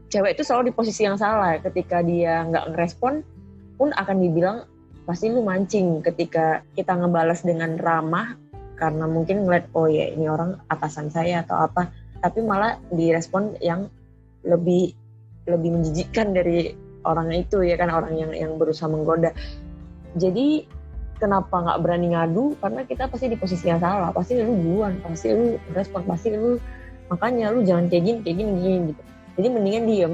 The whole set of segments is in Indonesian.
cewek itu selalu di posisi yang salah. Ketika dia nggak ngerespon pun akan dibilang pasti lu mancing. Ketika kita ngebalas dengan ramah karena mungkin ngeliat oh ya ini orang atasan saya atau apa, tapi malah direspon yang lebih menjijikkan dari orang itu ya kan, orang yang berusaha menggoda. Jadi kenapa nggak berani ngadu? Karena kita pasti di posisi yang salah. Pasti lu duluan, pasti lu respon, pasti lu makanya lu jangan kayak gini gitu. Jadi mendingan diem.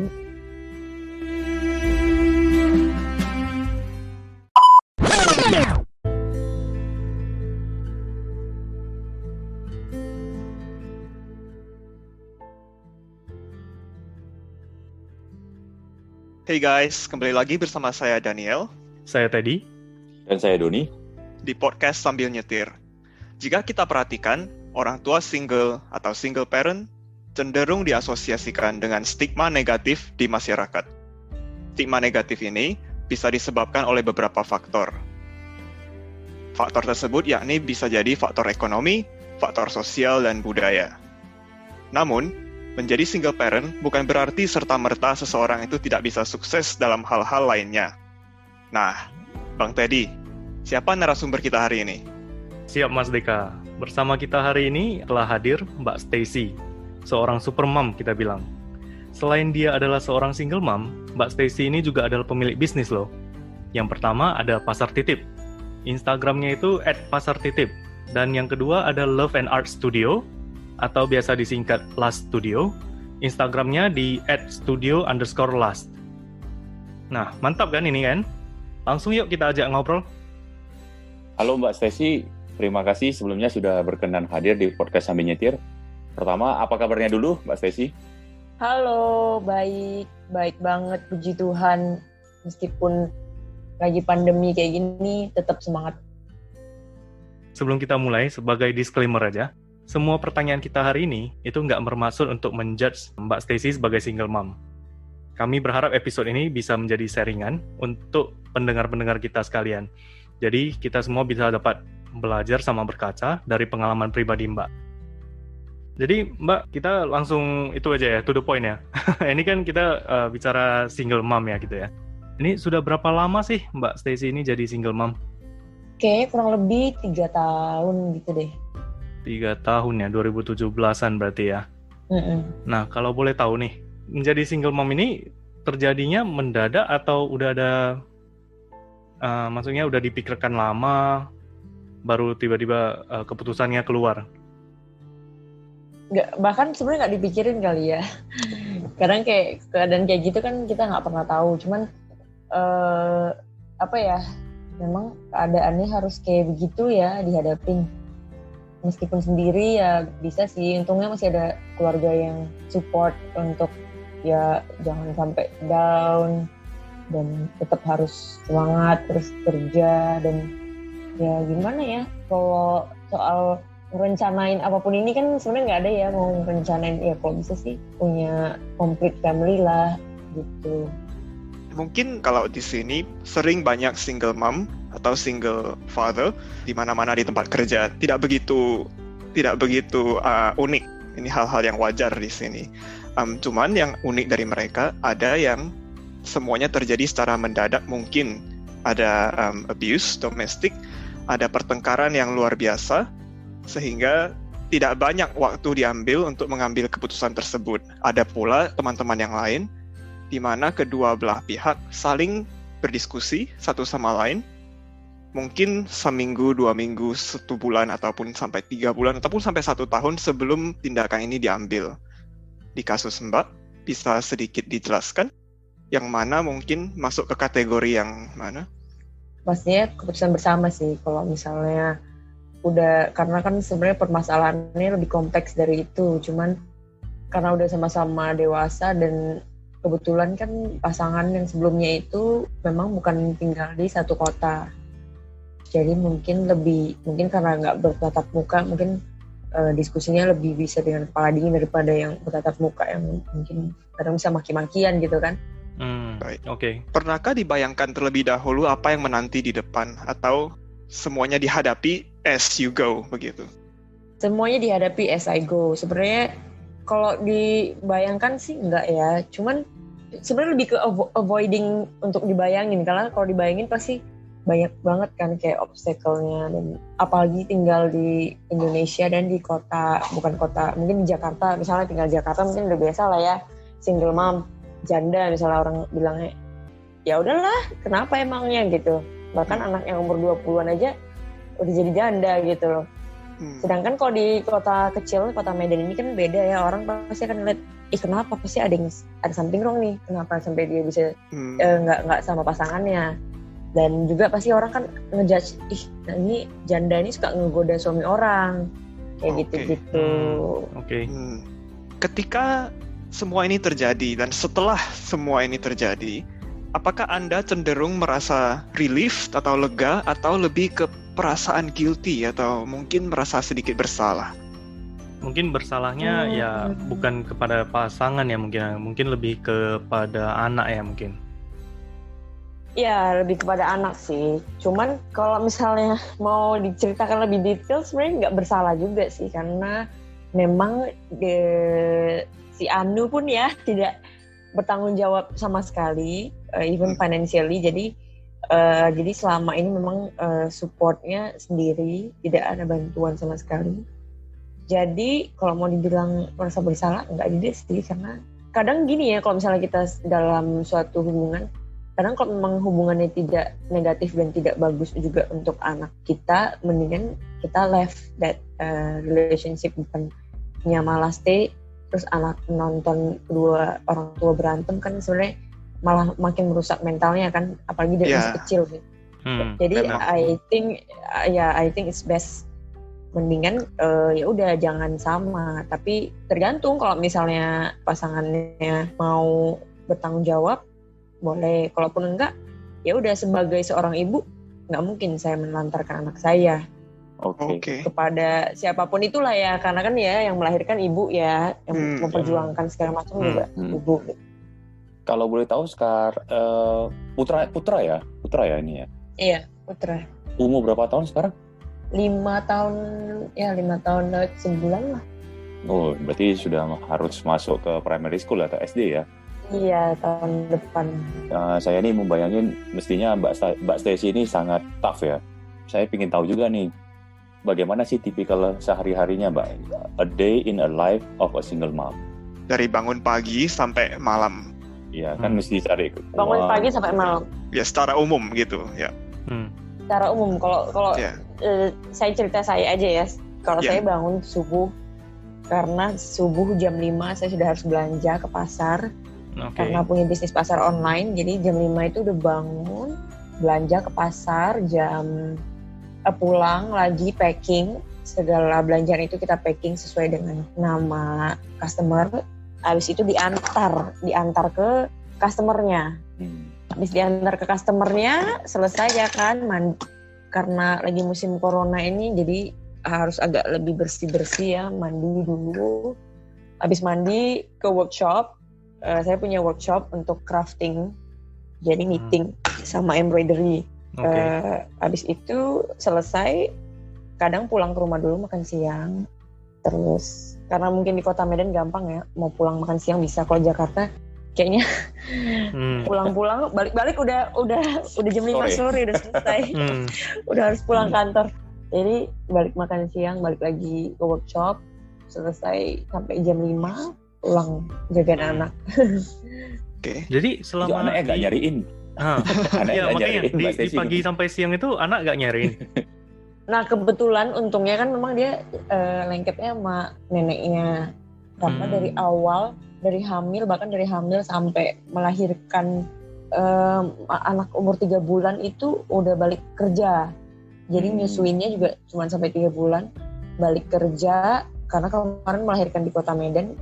Hey guys, kembali lagi bersama saya Daniel. Saya Teddy. Dan saya Doni. Di podcast Sambil Nyetir. Jika kita perhatikan, orang tua single atau single parent cenderung diasosiasikan dengan stigma negatif di masyarakat. Stigma negatif ini bisa disebabkan oleh beberapa faktor. Faktor tersebut yakni bisa jadi faktor ekonomi, faktor sosial, dan budaya. Namun, menjadi single parent bukan berarti serta-merta seseorang itu tidak bisa sukses dalam hal-hal lainnya. Nah, Bang Teddy, siapa narasumber kita hari ini? Siap Mas Deka. Bersama kita hari ini telah hadir Mbak Stacy, seorang super mom kita bilang. Selain dia adalah seorang single mom, Mbak Stacy ini juga adalah pemilik bisnis loh. Yang pertama ada Pasar Titip. Instagramnya itu @pasartitip. Dan yang kedua ada Love and Art Studio, atau biasa disingkat Last Studio. Instagramnya di @studio_last. Nah, mantap kan ini kan? Langsung yuk kita ajak ngobrol. Halo Mbak Stacy, terima kasih sebelumnya sudah berkenan hadir di podcast Sambil Nyetir. Pertama, apa kabarnya dulu Mbak Stacy? Halo, baik banget, puji Tuhan. Meskipun lagi pandemi kayak gini, tetap semangat. Sebelum kita mulai, sebagai disclaimer aja, semua pertanyaan kita hari ini itu nggak bermaksud untuk menjudge Mbak Stacy sebagai single mom. Kami berharap episode ini bisa menjadi sharingan untuk pendengar-pendengar kita sekalian. Jadi kita semua bisa dapat belajar sama berkaca dari pengalaman pribadi Mbak. Jadi Mbak, kita langsung itu aja ya, to the point ya. Ini kan kita bicara single mom ya gitu ya. Ini sudah berapa lama sih Mbak Stacy ini jadi single mom? Kayaknya kurang lebih 3 tahun gitu deh. 3 tahun ya, 2017-an berarti ya. Nah, kalau boleh tahu nih, menjadi single mom ini terjadinya mendadak atau udah ada, maksudnya udah dipikirkan lama, baru tiba-tiba keputusannya keluar? Nggak, bahkan sebenarnya nggak dipikirin kali ya. Kadang kayak keadaan kayak gitu kan kita nggak pernah tahu. Cuman apa ya, memang keadaannya harus kayak begitu ya dihadapin. Meskipun sendiri ya bisa sih, untungnya masih ada keluarga yang support untuk ya jangan sampai down dan tetap harus semangat terus kerja. Dan ya gimana ya, kalau soal merencanain apapun ini kan sebenarnya nggak ada ya mau merencanain. Ya kalau bisa sih punya complete family lah gitu. Mungkin kalau di sini sering banyak single mom atau single father di mana-mana di tempat kerja, tidak begitu unik. Ini hal-hal yang wajar di sini. Cuman yang unik dari mereka ada yang semuanya terjadi secara mendadak. Mungkin ada abuse domestik, ada pertengkaran yang luar biasa sehingga tidak banyak waktu diambil untuk mengambil keputusan tersebut. Ada pula teman-teman yang lain di mana kedua belah pihak saling berdiskusi satu sama lain, mungkin seminggu, 2 minggu, 1 bulan, ataupun sampai 3 bulan, ataupun sampai 1 tahun sebelum tindakan ini diambil. Di kasus Mbak, bisa sedikit dijelaskan yang mana mungkin masuk ke kategori yang mana? Pastinya keputusan bersama sih, kalau misalnya udah, karena kan sebenarnya permasalahannya lebih kompleks dari itu. Cuman karena udah sama-sama dewasa dan kebetulan kan pasangan yang sebelumnya itu memang bukan tinggal di satu kota. Jadi mungkin karena nggak bertatap muka, mungkin diskusinya lebih bisa dengan kepala dingin daripada yang bertatap muka yang mungkin kadang bisa maki-makian gitu kan. Baik. Oke. Pernahkah dibayangkan terlebih dahulu apa yang menanti di depan, atau semuanya dihadapi as you go begitu? Semuanya dihadapi as I go. Sebenarnya kalau dibayangkan sih enggak ya. Cuman sebenarnya lebih ke avoiding untuk dibayangin, karena kalau dibayangin pasti banyak banget kan kayak obstacle-nya, dan apalagi tinggal di Indonesia dan di kota, bukan kota, mungkin di Jakarta, misalnya tinggal di Jakarta mungkin udah biasa lah ya, single mom, janda misalnya orang bilangnya, ya udahlah kenapa emangnya gitu, bahkan anak yang umur 20-an aja udah jadi janda gitu loh. Sedangkan kalau di kota kecil, kota Medan ini kan beda ya, orang pasti akan lihat, kenapa, pasti ada something wrong nih, kenapa sampai dia bisa nggak sama pasangannya. Dan juga pasti orang kan ngejudge, ini janda ini suka ngegoda suami orang, kayak gitu-gitu. Oke. Ketika semua ini terjadi dan setelah semua ini terjadi, apakah Anda cenderung merasa relief atau lega, atau lebih ke perasaan guilty atau mungkin merasa sedikit bersalah? Mungkin bersalahnya ya bukan kepada pasangan ya, mungkin lebih kepada anak ya mungkin. Ya, lebih kepada anak sih. Cuman kalau misalnya mau diceritakan lebih detail, sebenarnya nggak bersalah juga sih. Karena memang si Anu pun ya tidak bertanggung jawab sama sekali, even financially. Jadi selama ini memang supportnya sendiri, tidak ada bantuan sama sekali. Jadi kalau mau dibilang merasa bersalah, nggak juga sih. Karena kadang gini ya, kalau misalnya kita dalam suatu hubungan, kadang kalau memang hubungannya tidak negatif dan tidak bagus juga untuk anak kita, mendingan kita left that relationship, bukannya malah stay, terus anak nonton kedua orang tua berantem, kan sebenarnya malah makin merusak mentalnya kan, apalagi dari masih kecil gitu. Jadi I think it's best, mendingan ya udah jangan sama. Tapi tergantung, kalau misalnya pasangannya mau bertanggung jawab, boleh. Kalaupun enggak, ya udah, sebagai seorang ibu nggak mungkin saya menelantarkan anak saya kepada siapapun itulah ya, karena kan ya yang melahirkan ibu ya, yang memperjuangkan segala macam juga ibu. Kalau boleh tahu sekarang putra ya ini ya? Iya, putra. Umur berapa tahun sekarang? 5 tahun sebulan lah. Oh, berarti sudah harus masuk ke primary school atau SD ya? Iya, tahun depan. Saya nih membayangin, mestinya Mbak Stacy ini sangat tough ya. Saya ingin tahu juga nih, bagaimana sih tipikal sehari-harinya Mbak? A day in a life of a single mom. Dari bangun pagi sampai malam. Iya, kan mesti cari bangun pagi sampai malam. Ya, secara umum gitu ya. Secara umum, kalau saya cerita saya aja ya. Kalau saya bangun subuh, karena subuh jam 5 saya sudah harus belanja ke pasar. Karena punya bisnis pasar online, jadi jam 5 itu udah bangun, belanja ke pasar, pulang lagi packing, segala belanjaan itu kita packing sesuai dengan nama customer, habis itu diantar ke customernya. Habis diantar ke customernya, selesai ya kan, karena lagi musim corona ini, jadi harus agak lebih bersih-bersih ya, mandi dulu, habis mandi ke workshop. Saya punya workshop untuk crafting, jadi knitting sama embroidery. Habis itu selesai, kadang pulang ke rumah dulu makan siang. Terus karena mungkin di kota Medan gampang ya, mau pulang makan siang bisa. Kalau Jakarta kayaknya pulang-pulang balik-balik udah jam 5 sore udah selesai. Udah harus pulang kantor. Jadi balik makan siang, balik lagi ke workshop, selesai sampai jam 5. Pulang jagain anak. Jadi selama anaknya nggak nyariin. Iya, makanya di pagi sampai siang itu anak nggak nyariin. Nah, kebetulan untungnya kan memang dia lengketnya sama neneknya. Karena dari hamil, bahkan dari hamil sampai melahirkan anak umur 3 bulan itu udah balik kerja. Jadi nyusuinnya juga cuma sampai 3 bulan, balik kerja. Karena kemarin melahirkan di kota Medan,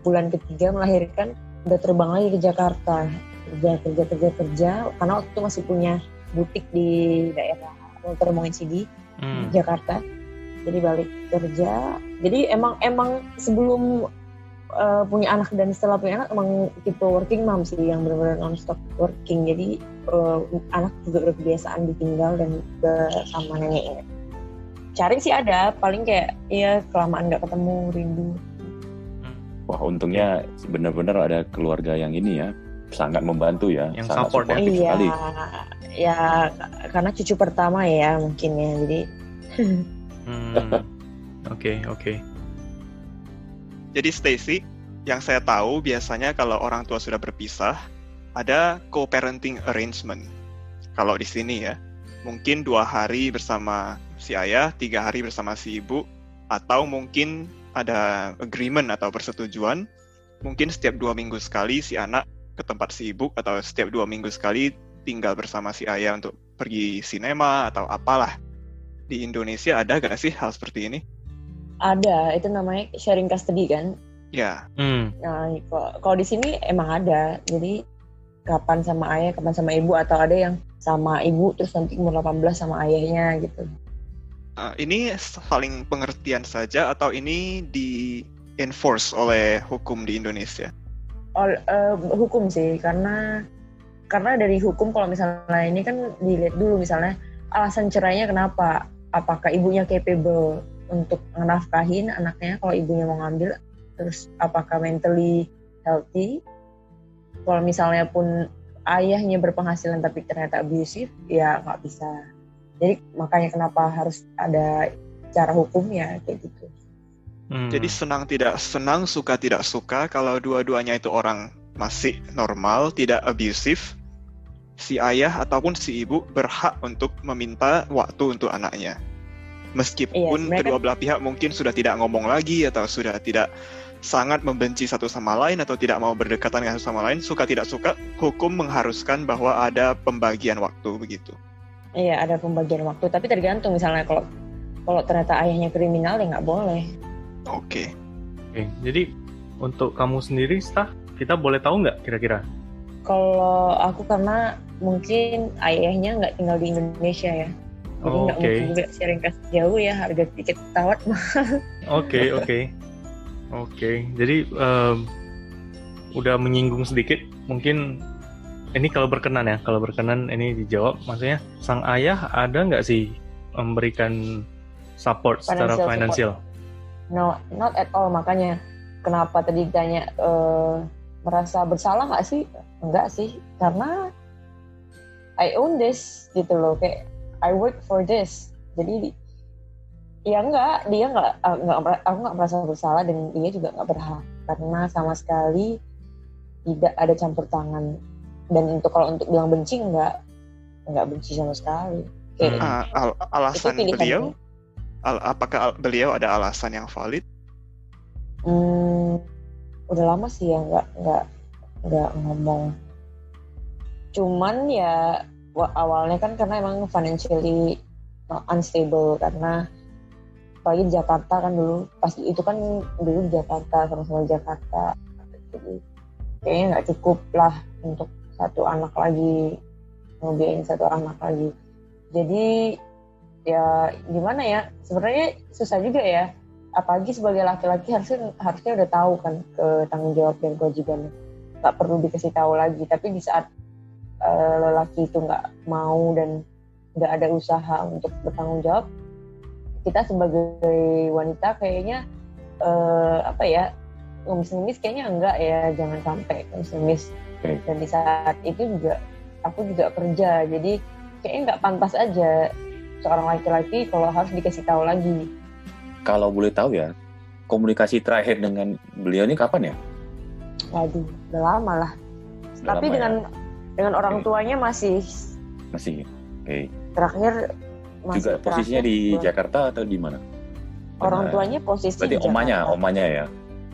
bulan ketiga melahirkan, udah terbang lagi ke Jakarta, kerja, karena waktu itu masih punya butik di daerah Termongen Sigi, Jakarta. Jadi balik kerja. Jadi emang sebelum punya anak dan setelah punya anak emang tipe working mom sih, yang benar-benar non-stop working. Jadi anak juga udah kebiasaan ditinggal dan sama neneknya. Cari sih ada, paling kayak ya kelamaan nggak ketemu, rindu. Wah, untungnya benar-benar ada keluarga yang ini ya, sangat membantu ya, Yang sangat support ya. suportif Iya, sekali. ya karena cucu pertama ya mungkin ya, jadi Oke. Jadi Stacy, yang saya tahu biasanya kalau orang tua sudah berpisah, ada co-parenting arrangement. Kalau di sini ya, mungkin 2 hari bersama si ayah, 3 hari bersama si ibu, atau mungkin ada agreement atau persetujuan, mungkin setiap 2 minggu sekali si anak ke tempat si ibu, atau setiap 2 minggu sekali tinggal bersama si ayah untuk pergi sinema atau apalah. Di Indonesia ada gak sih hal seperti ini? ada, itu namanya sharing custody kan. Ya, Nah, kalau di sini emang ada, jadi kapan sama ayah, kapan sama ibu, atau ada yang sama ibu terus nanti umur 18 sama ayahnya gitu. ini saling pengertian saja atau ini di-enforce oleh hukum di Indonesia? Hukum sih, karena dari hukum kalau misalnya ini kan dilihat dulu misalnya alasan cerainya kenapa, apakah ibunya capable untuk menafkahin anaknya kalau ibunya mau ngambil, terus apakah mentally healthy. Kalau misalnya pun ayahnya berpenghasilan tapi ternyata abusive, ya nggak bisa. Jadi makanya kenapa harus ada cara hukumnya kayak gitu. Jadi senang tidak senang, suka tidak suka, kalau dua-duanya itu orang masih normal, tidak abusive, si ayah ataupun si ibu berhak untuk meminta waktu untuk anaknya. Meskipun kedua belah pihak mungkin sudah tidak ngomong lagi atau sudah tidak sangat membenci satu sama lain atau tidak mau berdekatan dengan satu sama lain, suka tidak suka, hukum mengharuskan bahwa ada pembagian waktu begitu. Iya, ada pembagian waktu, tapi tergantung misalnya kalau ternyata ayahnya kriminal ya nggak boleh. Oke. Jadi untuk kamu sendiri, Stah, kita boleh tahu nggak kira-kira? Kalau aku karena mungkin ayahnya nggak tinggal di Indonesia ya, jadi nggak mungkin juga sharing kasih jauh ya, harga tiket pesawat mahal. Oke. Jadi udah menyinggung sedikit, mungkin ini kalau berkenan ini dijawab. Maksudnya sang ayah ada nggak sih memberikan support secara financial? No, not at all. Makanya kenapa tadi ditanya merasa bersalah nggak sih? Enggak sih, karena I own this gitu loh, kayak I work for this. Jadi ya aku nggak merasa bersalah dan dia juga nggak berhak, karena sama sekali tidak ada campur tangan. Dan kalau untuk bilang benci nggak benci sama sekali. Alasan beliau, apakah beliau ada alasan yang valid? Udah lama sih ya nggak ngomong. Cuman ya awalnya kan karena emang financially unstable, karena apalagi di Jakarta kan dulu, pas itu kan dulu di Jakarta, sama-sama di Jakarta, jadi kayaknya nggak cukup lah untuk satu anak lagi, ngebiayain satu anak lagi. Jadi ya gimana ya, sebenarnya susah juga ya, apalagi sebagai laki-laki harusnya udah tahu kan ke tanggung jawab dan kewajibannya, nggak perlu dikasih tahu lagi. Tapi di saat lelaki itu nggak mau dan nggak ada usaha untuk bertanggung jawab, kita sebagai wanita kayaknya ngemis-ngemis kayaknya enggak ya, jangan sampai ngemis-ngemis. Dan di saat itu juga aku juga kerja, jadi kayaknya nggak pantas aja seorang laki-laki kalau harus dikasih tahu lagi. Kalau boleh tahu ya, komunikasi terakhir dengan beliau ini kapan ya? Waduh, udah lama lah. Tapi dengan orang tuanya masih. Oke. Terakhir masih juga posisinya di Jakarta atau di mana? Orang tuanya posisi berarti di Jakarta. omanya ya.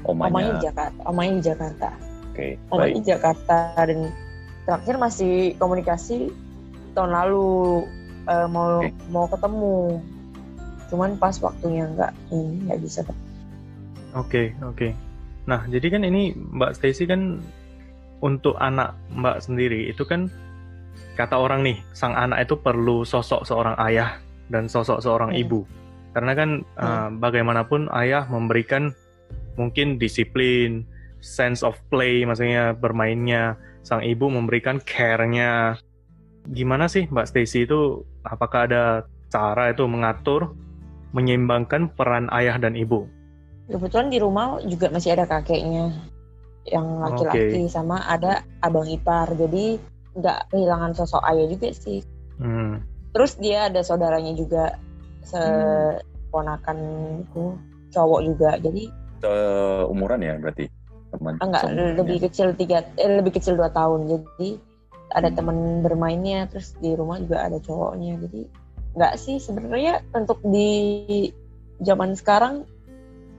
Omanya di Jakarta. Oke. Omanya di Jakarta, dan terakhir masih komunikasi tahun lalu, mau ketemu. Cuman pas waktunya nggak bisa. Oke. Nah, jadi kan ini Mbak Stacy kan untuk anak Mbak sendiri itu kan kata orang nih, sang anak itu perlu sosok seorang ayah dan sosok seorang ibu. Karena kan bagaimanapun ayah memberikan mungkin disiplin, sense of play, maksudnya bermainnya. Sang ibu memberikan care-nya. Gimana sih Mbak Stacy itu, apakah ada cara itu mengatur, menyeimbangkan peran ayah dan ibu? Kebetulan di rumah juga masih ada kakeknya yang laki-laki, sama ada abang ipar, jadi nggak kehilangan sosok ayah juga sih. Terus dia ada saudaranya juga, seponakanku cowok juga, jadi umuran ya berarti teman. Enggak, lebih kecil 2 tahun, jadi ada teman bermainnya, terus di rumah juga ada cowoknya, jadi nggak sih sebenarnya untuk di zaman sekarang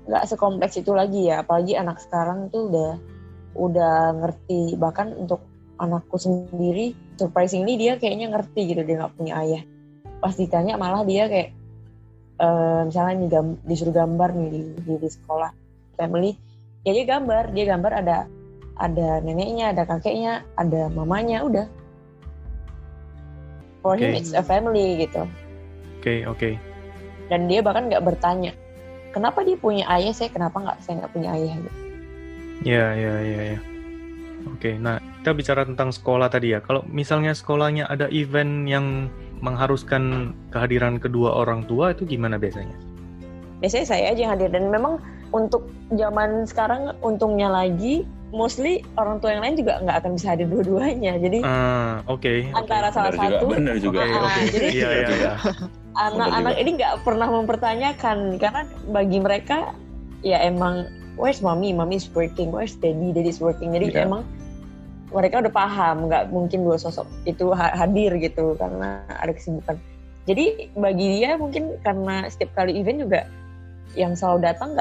nggak sekompleks itu lagi ya, apalagi anak sekarang tuh udah ngerti. Bahkan untuk anakku sendiri, surprisingly dia kayaknya ngerti gitu, dia nggak punya ayah. Pas ditanya malah dia kayak misalnya disuruh gambar nih di sekolah family, ya dia gambar ada neneknya, ada kakeknya, ada mamanya, udah. For him it's a family gitu. Oke. Dan dia bahkan nggak bertanya kenapa dia punya ayah, saya nggak punya ayah gitu. Ya. Oke, nah kita bicara tentang sekolah tadi ya. Kalau misalnya sekolahnya ada event yang mengharuskan kehadiran kedua orang tua, itu gimana biasanya? Biasanya saya aja yang hadir, dan memang untuk zaman sekarang untungnya lagi, mostly orang tua yang lain juga nggak akan bisa hadir dua-duanya. Jadi antara salah satu. Benar juga. Jadi iya. Anak-anak ini nggak pernah mempertanyakan, karena bagi mereka ya emang where's mommy is working, where's daddy is working. Jadi emang mereka udah paham nggak mungkin dua sosok itu hadir gitu karena ada kesibukan. Jadi bagi dia mungkin karena setiap kali event juga yang selalu datang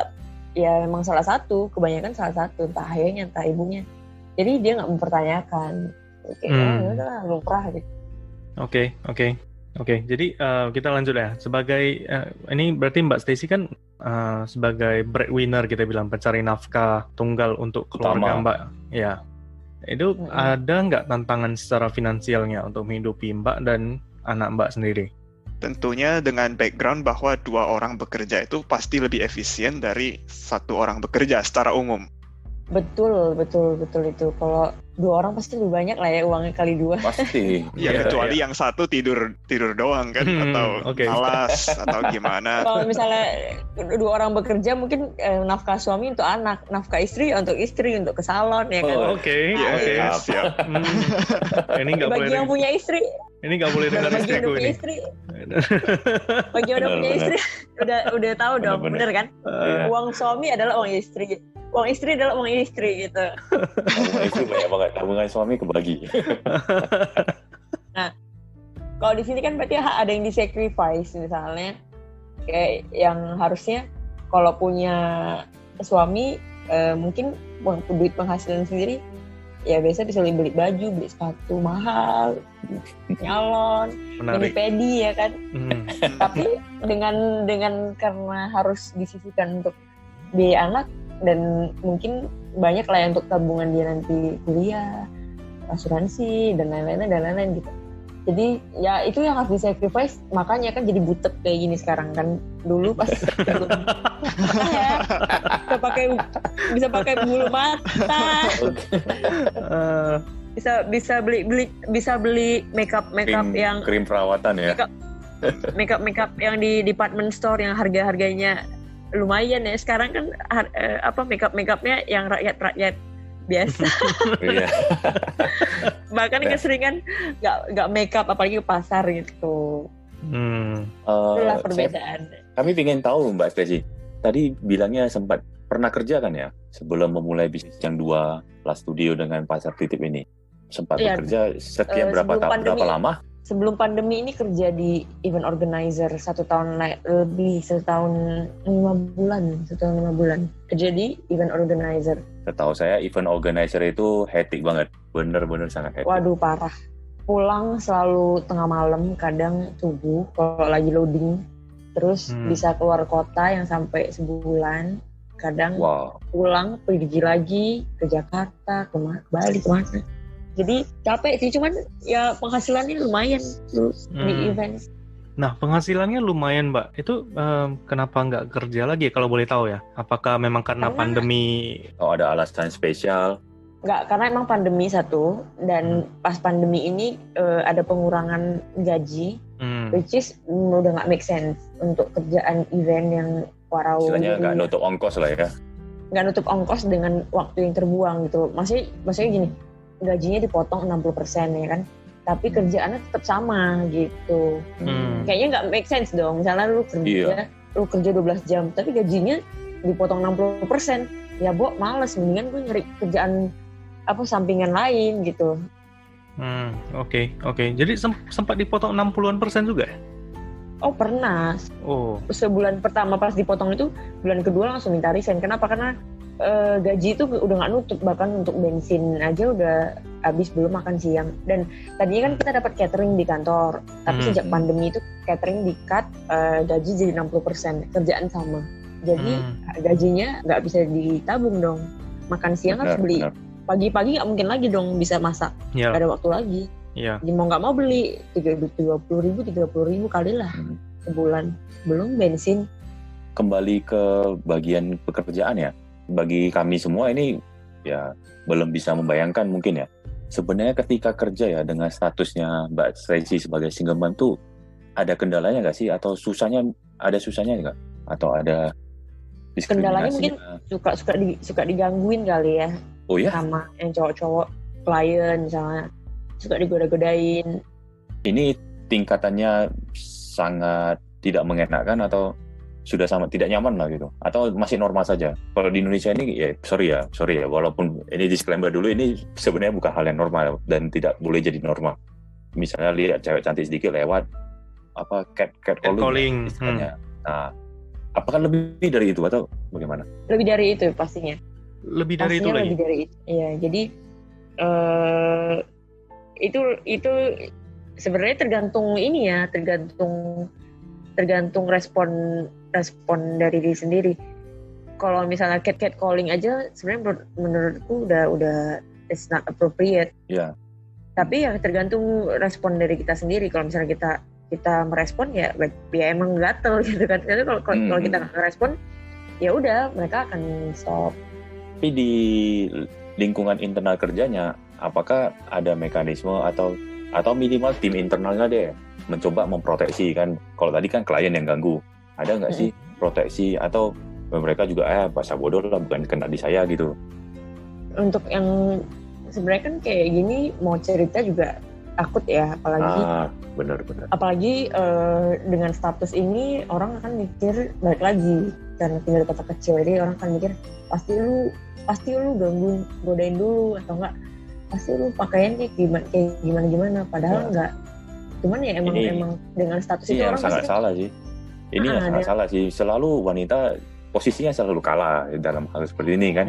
ya emang kebanyakan salah satu, entah ayahnya entah ibunya. Jadi dia nggak mempertanyakan, udah lumrah gitu. Oke, jadi kita lanjut ya. Sebagai ini berarti Mbak Stacy kan sebagai breadwinner, kita bilang pencari nafkah tunggal untuk keluarga Mbak. Ya, itu ada nggak tantangan secara finansialnya untuk menghidupi Mbak dan anak Mbak sendiri? Tentunya dengan background bahwa 2 orang bekerja itu pasti lebih efisien dari 1 orang bekerja secara umum. Betul itu. Kalau 2 orang pasti lebih banyak lah ya uangnya kali 2. Pasti. Kecuali yang satu tidur doang kan, atau malas atau gimana. Kalau misalnya 2 orang bekerja, mungkin nafkah suami untuk anak, nafkah istri untuk ke salon ya kan. Siap. Ini nggak boleh. Bagi yang punya istri. Ini nggak boleh dengar istriku ini. Bagi yang udah punya istri, udah tahu dong, bener kan? Uang suami adalah uang istri. Uang istri adalah uang istri gitu. Uang istri banyak banget, tabungan suami kebagi. Nah, kalau di sini kan berarti ada yang di-sacrifice, misalnya kayak yang harusnya kalau punya suami mungkin duit penghasilan sendiri ya biasa bisa beli baju, beli sepatu mahal, nyalon, mini pedi ya kan. Tapi dengan karena harus disisihkan untuk biaya anak, dan mungkin banyak lah ya untuk tabungan dia nanti kuliah, asuransi dan lain-lain gitu. Jadi ya itu yang harus di-sacrifice, makanya kan jadi butek kayak gini sekarang kan. Dulu pas bisa pakai bulu mata. Bisa beli makeup yang krim perawatan ya. Makeup yang di department store yang harganya lumayan ya. Sekarang kan makeupnya yang rakyat biasa. Bahkan keseringan nggak makeup apalagi ke pasar gitu. Itulah perbedaan. Kami ingin tahu Mbak Stacy, tadi bilangnya sempat pernah kerja kan ya sebelum memulai bisnis yang 2 plus studio dengan pasar titip ini. Sempat bekerja sekian berapa lama? Sebelum pandemi ini kerja di event organizer 1 tahun lebih, 1 tahun 5 bulan kerja di event organizer. Setahu saya event organizer itu hectic banget, bener-bener sangat hectic. Waduh parah, pulang selalu tengah malam, kadang subuh kalau lagi loading, terus bisa keluar kota yang sampai sebulan, kadang pulang pergi lagi ke Jakarta, ke Bali, kemana. Jadi capek sih, cuman ya penghasilannya lumayan di event. Nah, penghasilannya lumayan, Mbak. Itu kenapa nggak kerja lagi kalau boleh tahu ya? Apakah memang karena pandemi? Oh, ada alasan spesial? Nggak, karena emang pandemi satu, dan pas pandemi ini ada pengurangan gaji, which is udah nggak make sense untuk kerjaan event yang warau Istilahnya nggak gitu. nutup ongkos lah ya. Nggak nutup ongkos dengan waktu yang terbuang gitu. Maksudnya gini, gajinya dipotong 60% ya kan, tapi kerjaannya tetap sama gitu. Kayaknya nggak make sense dong. Misalnya lu kerja 12 jam, tapi gajinya dipotong 60%. Ya males, mendingan gue nyari kerjaan sampingan lain gitu. Oke. Jadi sempat dipotong 60% juga? Oh pernah. Sebulan pertama pas dipotong itu, bulan kedua langsung minta resign. Kenapa? Karena gaji itu udah nggak nutup, bahkan untuk bensin aja udah habis, belum makan siang. Dan tadinya kan kita dapat catering di kantor, tapi sejak pandemi itu catering di-cut, gaji jadi 60%, kerjaan sama. Jadi gajinya nggak bisa ditabung dong. Makan siang harus beli. Pagi-pagi nggak mungkin lagi dong bisa masak, nggak ada waktu lagi. Jadi mau nggak mau beli 30.000 kali lah sebulan, belum bensin. Kembali ke bagian pekerjaan ya, bagi kami semua ini ya belum bisa membayangkan mungkin ya. Sebenarnya ketika kerja ya dengan statusnya Mbak Tracy sebagai single mom tuh ada kendalanya nggak sih, atau susahnya nggak, atau ada diskriminasi? Kendalanya mungkin suka digangguin kali ya. Oh ya? Sama yang cowok-cowok klien misalnya, suka digoda-godain. Ini tingkatannya sangat tidak mengenakan atau sudah sama tidak nyaman lah gitu, atau masih normal saja? Kalau di Indonesia ini ya sorry ya, walaupun ini disclaimer dulu, ini sebenarnya bukan hal yang normal dan tidak boleh jadi normal. Misalnya lihat cewek cantik sedikit lewat catcalling istilahnya. Nah, apakah lebih dari itu atau bagaimana? Lebih dari itu pastinya. Lebih dari itu lagi. Iya, jadi itu sebenarnya tergantung ini ya, tergantung respon dari diri sendiri. Kalau misalnya catcalling aja sebenarnya menurutku udah it's not appropriate. Iya. Tapi ya tergantung respon dari kita sendiri. Kalau misalnya kita merespon ya emang gatel gitu kan. Jadi kalau kita nggak merespon ya udah mereka akan stop. Tapi di lingkungan internal kerjanya, apakah ada mekanisme atau minimal tim internalnya deh mencoba memproteksi kan? Kalau tadi kan klien yang ganggu, ada nggak sih proteksi, atau mereka juga bahasa bodoh lah, bukan kena di saya gitu? Untuk yang sebenarnya kan kayak gini mau cerita juga takut ya, apalagi benar. Apalagi dengan status ini orang akan mikir balik lagi karena tinggal di kota kecil, jadi orang akan mikir pasti lu godain dulu, atau enggak pasti lu pakaiannya kayak gimana, padahal enggak. Cuman ya emang dengan status itu orang sangat salah sih. Ini yang sangat salah sih. Selalu wanita posisinya selalu kalah dalam hal seperti ini kan.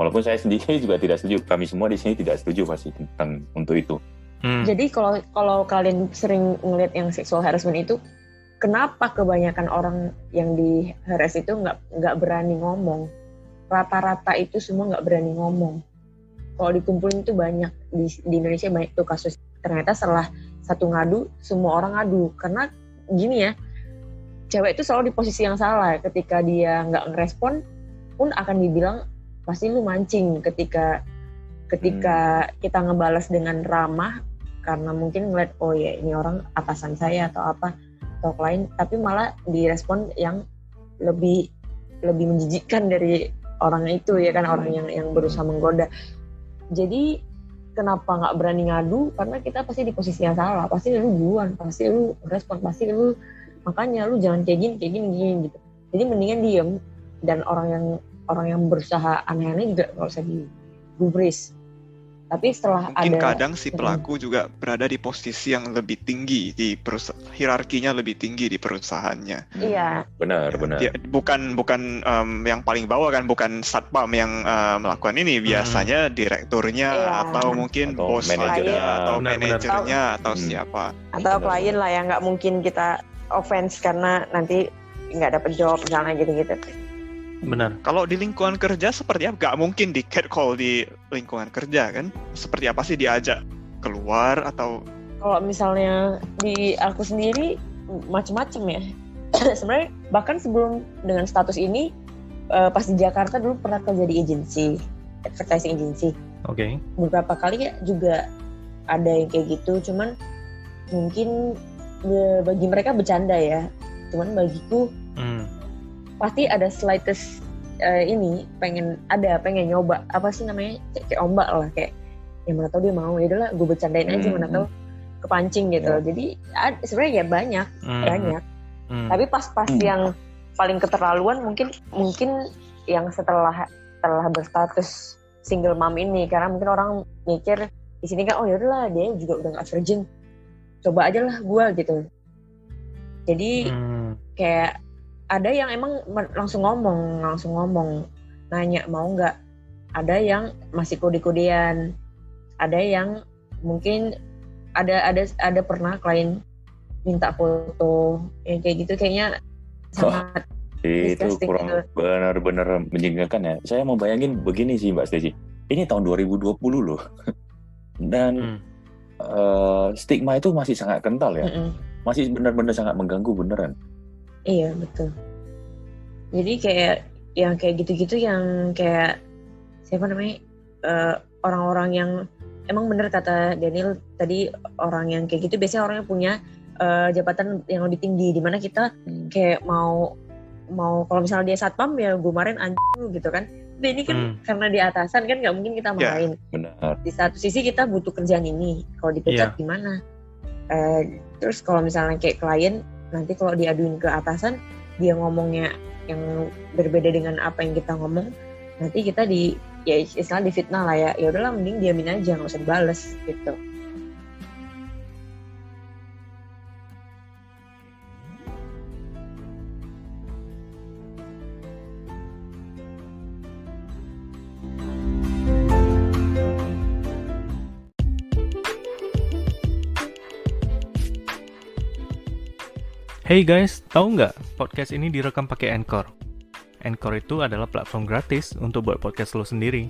Walaupun saya sendiri juga tidak setuju, kami semua di sini tidak setuju pasti tentang untuk itu. Jadi kalau kalian sering ngeliat yang sexual harassment itu, kenapa kebanyakan orang yang di harass itu nggak berani ngomong? Rata-rata itu semua nggak berani ngomong. Kalau dikumpulin itu banyak di Indonesia, banyak tuh kasus. Ternyata setelah satu ngadu, semua orang ngadu. Karena gini ya, cewek itu selalu di posisi yang salah. Ketika dia nggak ngerespon pun akan dibilang pasti lu mancing. Ketika kita ngebalas dengan ramah, karena mungkin ngeliat oh ya ini orang atasan saya atau apa atau klien, tapi malah direspon yang lebih menjijikkan dari orang itu ya kan, orang yang berusaha menggoda. Jadi kenapa nggak berani ngadu? Karena kita pasti di posisi yang salah, pasti lu duluan, pasti lu respon, pasti lu makanya lu jangan kayak gini gitu. Jadi mendingan diem, dan orang yang berusaha aneh-aneh juga nggak usah digubris. Tapi setelah mungkin kadang si pelaku juga berada di posisi yang lebih tinggi di hierarkinya lebih tinggi di perusahaannya. Iya. Benar. Dia bukan yang paling bawah kan, bukan satpam yang melakukan ini. Biasanya direkturnya atau mungkin bos atau manajernya atau siapa. Atau klien lah yang nggak mungkin kita offense karena nanti nggak dapet job misalnya gitu-gitu. Benar. Kalau di lingkungan kerja seperti apa? Gak mungkin di catcall di lingkungan kerja kan? Seperti apa sih diajak keluar atau? Kalau misalnya di aku sendiri macam-macam ya. Sebenarnya bahkan sebelum dengan status ini, pas di Jakarta dulu pernah kerja di agency, advertising agency. Oke. Beberapa kali ya juga ada yang kayak gitu. Cuman mungkin bagi mereka bercanda ya. Cuman bagiku pasti ada slightest pengen nyoba apa sih namanya kayak ombak lah, kayak ya mana tahu dia mau, ya udahlah gue bercandain aja, mana tahu kepancing gitu. Jadi sebenarnya ya banyak. Tapi pas yang paling keterlaluan mungkin yang setelah berstatus single mom ini, karena mungkin orang mikir di sini kan, oh ya udahlah dia juga udah nggak virgin, coba aja lah gue gitu. Jadi kayak ada yang emang langsung ngomong nanya mau nggak, ada yang masih kode-kodean, ada yang mungkin ada pernah klien minta foto yang kayak gitu, kayaknya sangat itu kurang gitu. Benar-benar menjengkelkan ya. Saya mau bayangin begini sih Mbak Stacey, ini tahun 2020 loh dan stigma itu masih sangat kental ya. Masih benar-benar sangat mengganggu beneran. Iya betul. Jadi kayak yang kayak gitu-gitu, yang kayak siapa namanya, orang-orang yang emang bener kata Daniel tadi, orang yang kayak gitu biasanya orangnya punya jabatan yang lebih tinggi, dimana kita kayak mau kalau misalnya dia satpam ya gue marahin anjing gitu kan. Tapi ini kan karena di atasan kan nggak mungkin kita marahin. Benar. Di satu sisi kita butuh kerjaan ini, kalau dipecat gimana? Terus kalau misalnya kayak klien, nanti kalau diaduin ke atasan, dia ngomongnya yang berbeda dengan apa yang kita ngomong, nanti kita istilahnya difitnah lah ya. Ya udahlah mending diamin aja, nggak usah dibales gitu. Hey guys, tahu nggak podcast ini direkam pakai Anchor? Anchor itu adalah platform gratis untuk buat podcast lo sendiri.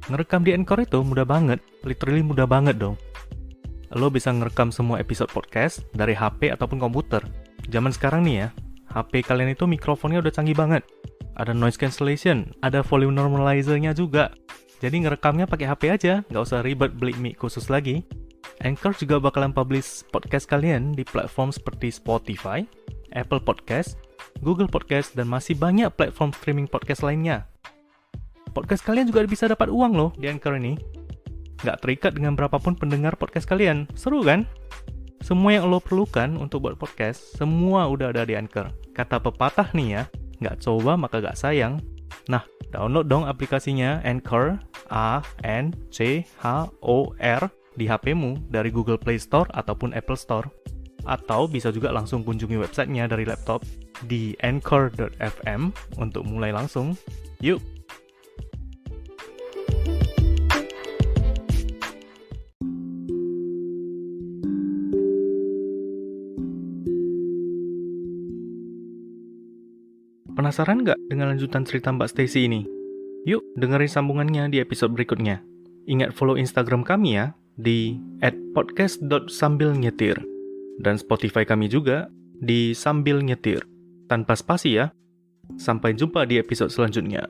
Ngerekam di Anchor itu mudah banget, literally mudah banget dong. Lo bisa ngerekam semua episode podcast dari HP ataupun komputer. Zaman sekarang nih ya, HP kalian itu mikrofonnya udah canggih banget. Ada noise cancellation, ada volume normalizer-nya juga. Jadi ngerekamnya pakai HP aja, nggak usah ribet beli mic khusus lagi. Anchor juga bakalan publish podcast kalian di platform seperti Spotify, Apple Podcast, Google Podcast, dan masih banyak platform streaming podcast lainnya. Podcast kalian juga bisa dapat uang loh di Anchor ini. Nggak terikat dengan berapapun pendengar podcast kalian. Seru kan? Semua yang lo perlukan untuk buat podcast, semua udah ada di Anchor. Kata pepatah nih ya, nggak coba maka nggak sayang. Nah, download dong aplikasinya Anchor, ANCHOR, di HP-mu dari Google Play Store ataupun Apple Store. Atau bisa juga langsung kunjungi websitenya dari laptop di anchor.fm untuk mulai langsung. Yuk! Penasaran nggak dengan lanjutan cerita Mbak Stacey ini? Yuk dengerin sambungannya di episode berikutnya. Ingat follow Instagram kami ya, di @podcast.sambilnyetir, dan Spotify kami juga di Sambil Nyetir tanpa spasi ya. Sampai jumpa di episode selanjutnya.